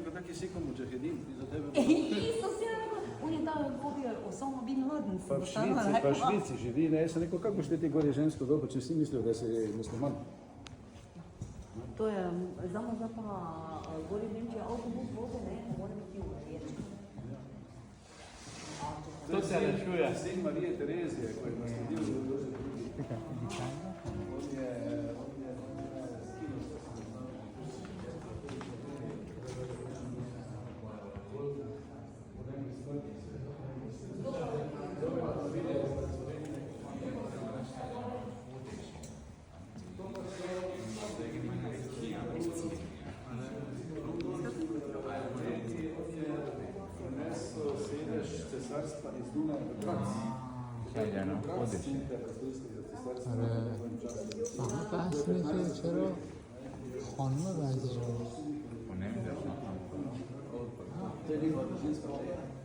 kot taki siko mudžahedin, ti za tebe... Isus je rekel, on je ta vodil Osama bin Laden. Pa v Švici živi, ne, jaz sem rekel, kako boš ti gori žensko dobo, če vsi mislijo, da si musliman? To je, znamo da pa gori v Nemčiji avtobus voze, ne, ne more biti v Riječki. To se rešuje. Sin Marije Terezije, ko je nasledil za druge drugi. On je cesarstva iz Dunaja v Graz. چرا خانم بعضی جا To je njihova družinska šteja.